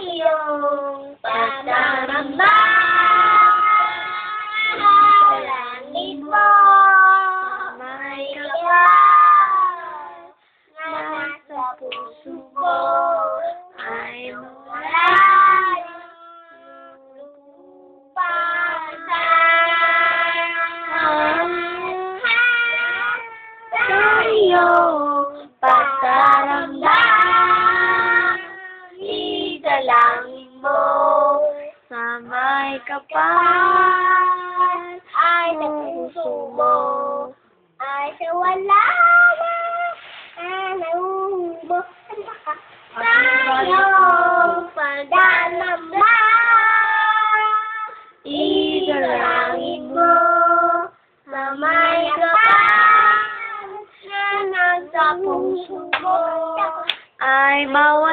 iyong pagdaramba sa langit mo. May kapal na nasa puso mo ay mula lupa sa iyong pagdaramba. Isalangin mo sa may kapal ay sa puso mo ay sa wala na nahubo sa iyong pagdaramba. Isalangin mo sa may kapal na nasa puso mo ay mawala